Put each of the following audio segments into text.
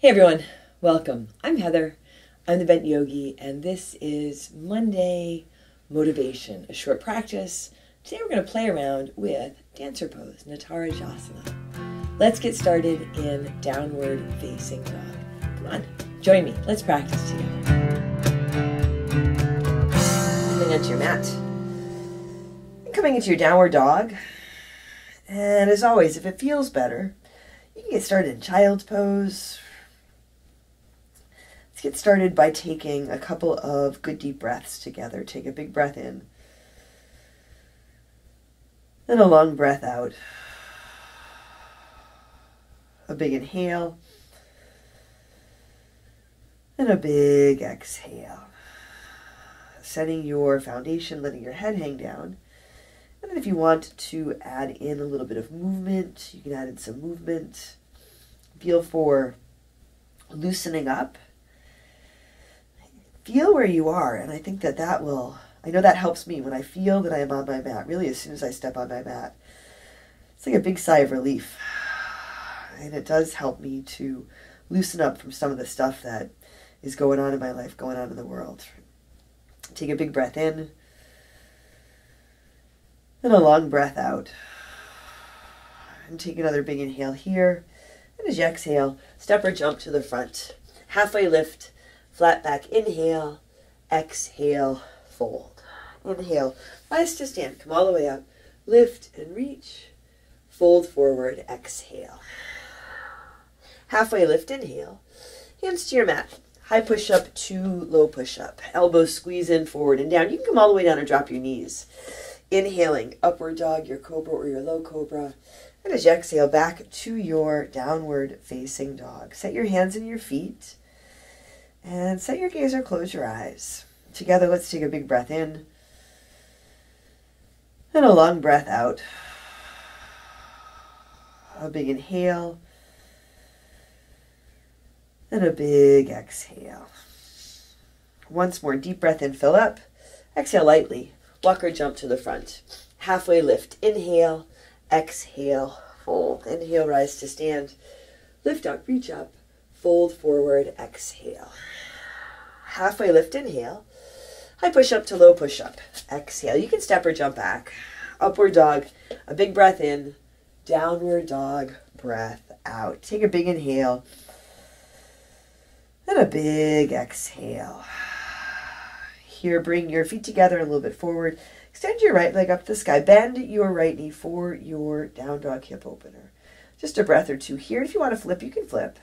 Hey everyone, welcome. I'm Heather. I'm the Bent Yogi, and this is Monday Motivation, a short practice. Today we're going to play around with dancer pose, Natarajasana. Let's get started in downward facing dog. Come on, join me. Let's practice together. Coming onto your mat. And coming into your downward dog. And as always, if it feels better, you can get started in child's pose. Let's get started by taking a couple of good deep breaths together. Take a big breath in. And a long breath out. A big inhale. And a big exhale. Setting your foundation, letting your head hang down. And then if you want to add in a little bit of movement, you can add in some movement. Feel for loosening up. Feel where you are, and I think that I know that helps me when I feel that I am on my mat. Really, as soon as I step on my mat, it's like a big sigh of relief. And it does help me to loosen up from some of the stuff that is going on in my life, going on in the world. Take a big breath in, and a long breath out. And take another big inhale here. And as you exhale, step or jump to the front. Halfway lift. Flat back, inhale, exhale, fold. Inhale, rise to stand, come all the way up. Lift and reach, fold forward, exhale. Halfway lift, inhale, hands to your mat. High push-up to low push-up. Elbows squeeze in, forward and down. You can come all the way down and drop your knees. Inhaling, upward dog, your cobra or your low cobra. And as you exhale, back to your downward facing dog. Set your hands and your feet. And set your gaze or close your eyes. Together, let's take a big breath in. And a long breath out. A big inhale. And a big exhale. Once more, deep breath in, fill up. Exhale lightly. Walk or jump to the front. Halfway lift. Inhale. Exhale. Fold. Inhale, rise to stand. Lift up, reach up. Fold forward, exhale. Halfway lift, inhale. High push up to low push up. Exhale. You can step or jump back. Upward dog, a big breath in. Downward dog, breath out. Take a big inhale. And a big exhale. Here, bring your feet together a little bit forward. Extend your right leg up to the sky. Bend your right knee for your down dog hip opener. Just a breath or two here. If you want to flip, you can flip.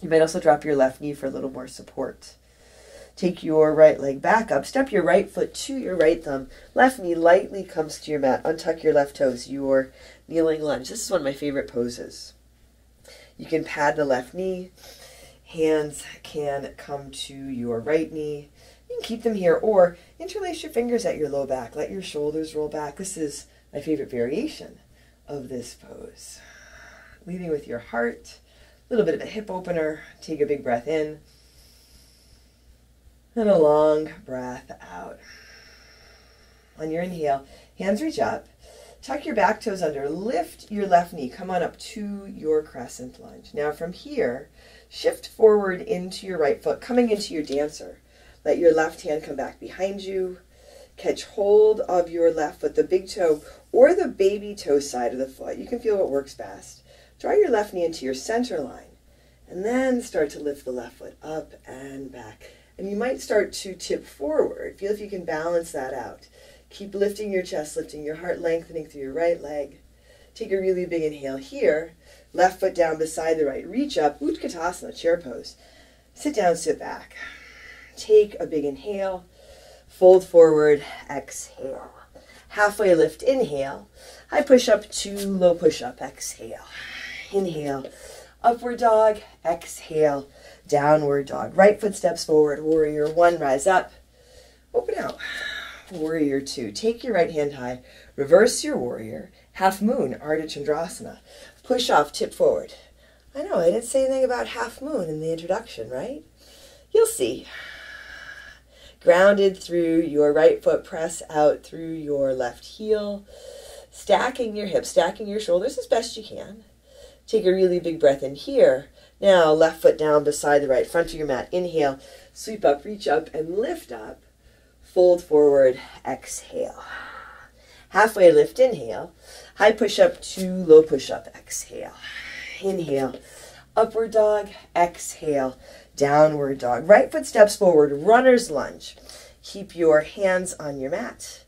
You might also drop your left knee for a little more support. Take your right leg back up. Step your right foot to your right thumb. Left knee lightly comes to your mat. Untuck your left toes, your kneeling lunge. This is one of my favorite poses. You can pad the left knee. Hands can come to your right knee. You can keep them here or interlace your fingers at your low back. Let your shoulders roll back. This is my favorite variation of this pose. Leading with your heart. A little bit of a hip opener. Take a big breath in. And a long breath out. On your inhale, hands reach up. Tuck your back toes under. Lift your left knee. Come on up to your crescent lunge. Now from here, shift forward into your right foot, coming into your dancer. Let your left hand come back behind you. Catch hold of your left foot, the big toe or the baby toe side of the foot. You can feel what works best. Draw your left knee into your center line, and then start to lift the left foot up and back. And you might start to tip forward. Feel if you can balance that out. Keep lifting your chest, lifting your heart, lengthening through your right leg. Take a really big inhale here. Left foot down beside the right. Reach up, Utkatasana, chair pose. Sit down, sit back. Take a big inhale. Fold forward, exhale. Halfway lift, inhale. High push up to low push up, exhale. Inhale, upward dog, exhale, downward dog. Right foot steps forward, warrior one, rise up, open out, warrior two. Take your right hand high, reverse your warrior, half moon, Ardha Chandrasana. Push off, tip forward. I know, I didn't say anything about half moon in the introduction, right? You'll see. Grounded through your right foot, press out through your left heel. Stacking your hips, stacking your shoulders as best you can. Take a really big breath in here. Now, left foot down beside the right, front of your mat. Inhale, sweep up, reach up, and lift up. Fold forward, exhale. Halfway lift, inhale. High push-up to low push-up, exhale. Inhale, upward dog, exhale, downward dog. Right foot steps forward, runner's lunge. Keep your hands on your mat.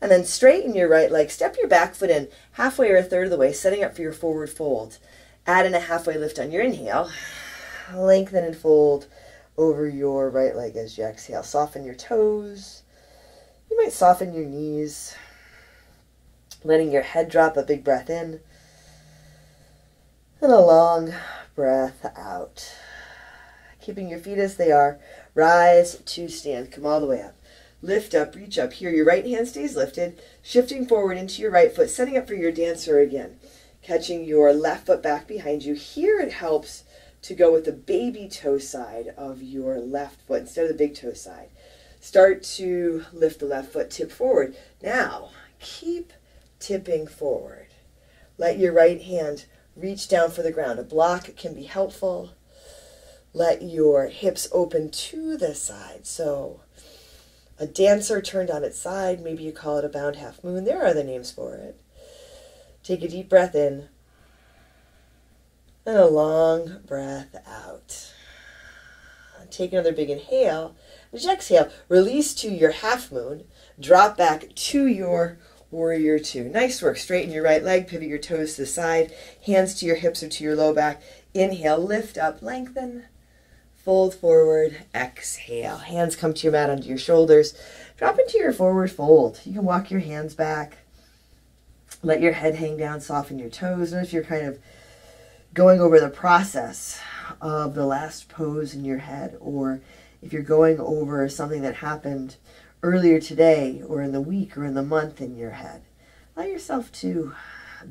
And then straighten your right leg. Step your back foot in halfway or a third of the way, setting up for your forward fold. Add in a halfway lift on your inhale. Lengthen and fold over your right leg as you exhale. Soften your toes. You might soften your knees. Letting your head drop, a big breath in. And a long breath out. Keeping your feet as they are. Rise to stand. Come all the way up. Lift up, reach up. Here, your right hand stays lifted. Shifting forward into your right foot, setting up for your dancer again. Catching your left foot back behind you. Here it helps to go with the baby toe side of your left foot instead of the big toe side. Start to lift the left foot, tip forward. Now, keep tipping forward. Let your right hand reach down for the ground. A block can be helpful. Let your hips open to the side. So, a dancer turned on its side. Maybe you call it a bound half moon. There are other names for it. Take a deep breath in. And a long breath out. Take another big inhale. As you exhale, release to your half moon. Drop back to your warrior two. Nice work. Straighten your right leg. Pivot your toes to the side. Hands to your hips or to your low back. Inhale, lift up, lengthen. Fold forward, exhale. Hands come to your mat under your shoulders. Drop into your forward fold. You can walk your hands back. Let your head hang down, soften your toes. Notice you're kind of going over the process of the last pose in your head, or if you're going over something that happened earlier today or in the week or in the month in your head. Allow yourself to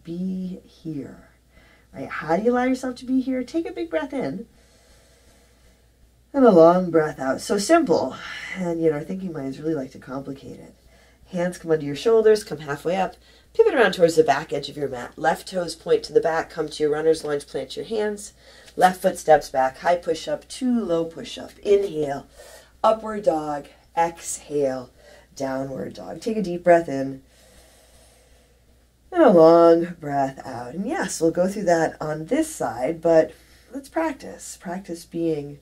be here. Right? How do you allow yourself to be here? Take a big breath in. And a long breath out. So simple. And yet our thinking minds really like to complicate it. Hands come under your shoulders, come halfway up. Pivot around towards the back edge of your mat. Left toes point to the back, come to your runner's lunge, plant your hands. Left foot steps back, high push-up to low push-up. Inhale, upward dog, exhale, downward dog. Take a deep breath in. And a long breath out. And yes, we'll go through that on this side, but let's practice. Practice being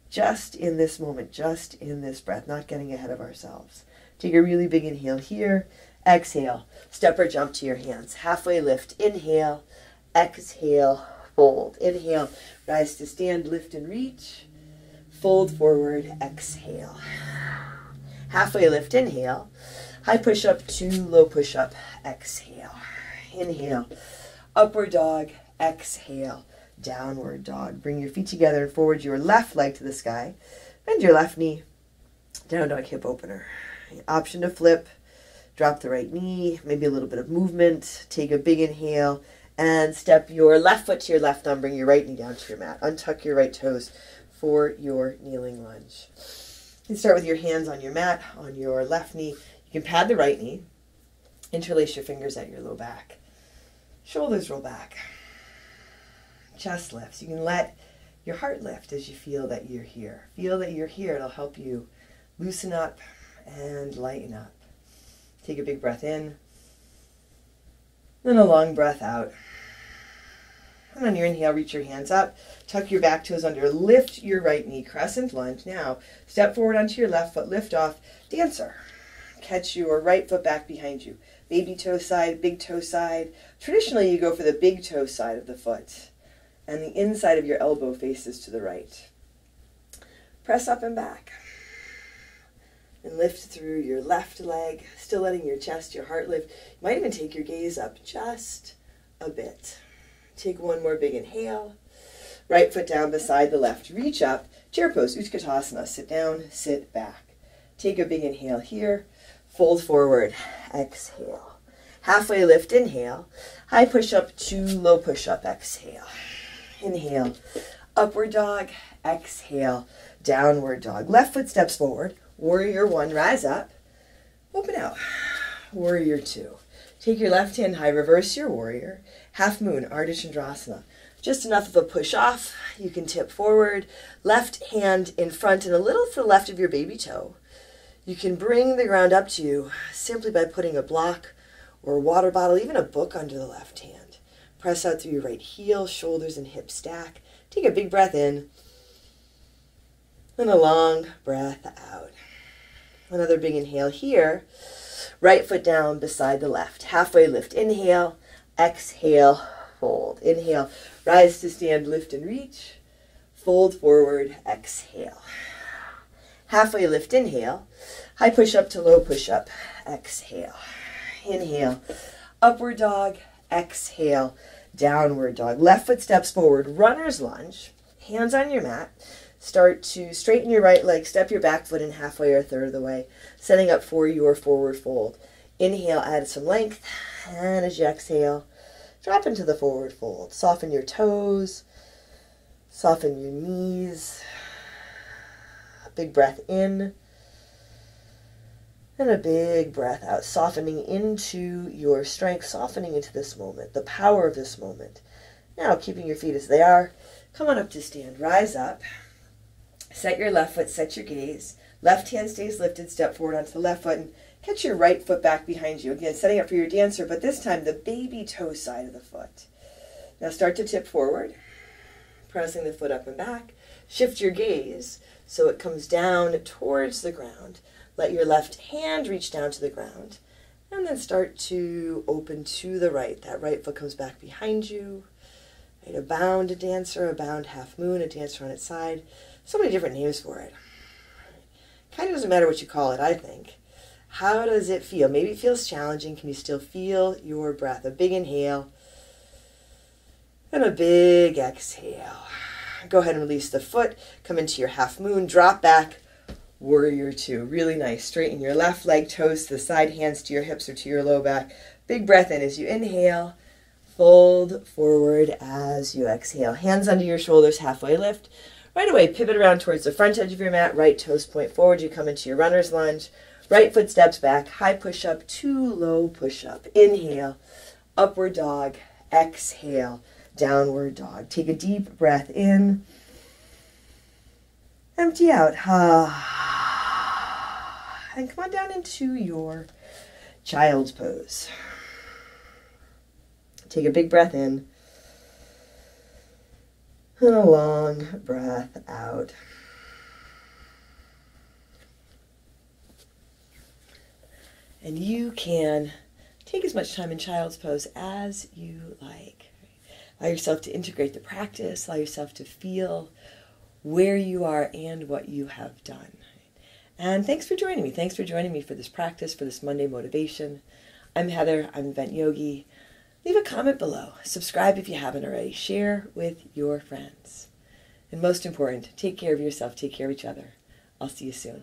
just in this moment, just in this breath, not getting ahead of ourselves. Take a really big inhale here. Exhale. Step or jump to your hands. Halfway lift. Inhale. Exhale. Fold. Inhale. Rise to stand. Lift and reach. Fold forward. Exhale. Halfway lift. Inhale. High push up to low push up. Exhale. Inhale. Upward dog. Exhale. Downward dog. Bring your feet together and forward your left leg to the sky. Bend your left knee. Down dog hip opener. Option to flip. Drop the right knee. Maybe a little bit of movement. Take a big inhale. And step your left foot to your left thumb. Bring your right knee down to your mat. Untuck your right toes for your kneeling lunge. You can start with your hands on your mat, on your left knee. You can pad the right knee. Interlace your fingers at your low back. Shoulders roll back. Chest lifts. You can let your heart lift as you feel that you're here. Feel that you're here. It'll help you loosen up and lighten up. Take a big breath in. Then a long breath out. And on your inhale, reach your hands up. Tuck your back toes under. Lift your right knee. Crescent lunge. Now, step forward onto your left foot. Lift off. Dancer. Catch your right foot back behind you. Baby toe side, big toe side. Traditionally, you go for the big toe side of the foot. And the inside of your elbow faces to the right. Press up and back. And lift through your left leg, still letting your chest, your heart lift. You might even take your gaze up just a bit. Take one more big inhale. Right foot down beside the left. Reach up. Chair pose, Utkatasana. Sit down, sit back. Take a big inhale here. Fold forward. Exhale. Halfway lift, inhale. High push up to low push up. Exhale. Inhale. Upward dog. Exhale. Downward dog. Left foot steps forward. Warrior one, rise up. Open out. Warrior two. Take your left hand high, reverse your warrior. Half moon, Ardha Chandrasana. Just enough of a push off. You can tip forward, left hand in front and a little to the left of your baby toe. You can bring the ground up to you simply by putting a block or a water bottle, even a book under the left hand. Press out through your right heel, shoulders and hips stack. Take a big breath in and a long breath out. Another big inhale here. Right foot down beside the left. Halfway lift. Inhale, exhale, fold. Inhale, rise to stand, lift and reach. Fold forward, exhale. Halfway lift, inhale. High push up to low push up, exhale. Inhale, upward dog, exhale, downward dog. Left foot steps forward, runner's lunge. Hands on your mat. Start to straighten your right leg, step your back foot in halfway or a third of the way, setting up for your forward fold. Inhale, add some length, and as you exhale, drop into the forward fold. Soften your toes, soften your knees. Big breath in, and a big breath out, softening into your strength, softening into this moment, the power of this moment. Now, keeping your feet as they are, come on up to stand, rise up. Set your left foot, set your gaze. Left hand stays lifted, step forward onto the left foot and catch your right foot back behind you. Again, setting up for your dancer, but this time the baby toe side of the foot. Now start to tip forward, pressing the foot up and back. Shift your gaze so it comes down towards the ground. Let your left hand reach down to the ground. And then start to open to the right. That right foot comes back behind you. Right, a bound dancer, a bound half moon, a dancer on its side. So many different names for it. Kind of doesn't matter what you call it, I think. How does it feel? Maybe it feels challenging. Can you still feel your breath? A big inhale and a big exhale. Go ahead and release the foot. Come into your half moon. Drop back. Warrior two. Really nice. Straighten your left leg, toes to the side, hands to your hips or to your low back. Big breath in as you inhale. Fold forward as you exhale. Hands under your shoulders, halfway lift. Right away, pivot around towards the front edge of your mat. Right toes point forward. You come into your runner's lunge. Right foot steps back. High push-up to low push-up. Inhale. Upward dog. Exhale. Downward dog. Take a deep breath in. Empty out. And come on down into your child's pose. Take a big breath in. And a long breath out. And you can take as much time in child's pose as you like. Allow yourself to integrate the practice. Allow yourself to feel where you are and what you have done. And thanks for joining me. Thanks for joining me for this practice, for this Monday motivation. I'm Heather. I'm Bent Yogi. Leave a comment below. Subscribe if you haven't already. Share with your friends. And most important, take care of yourself. Take care of each other. I'll see you soon.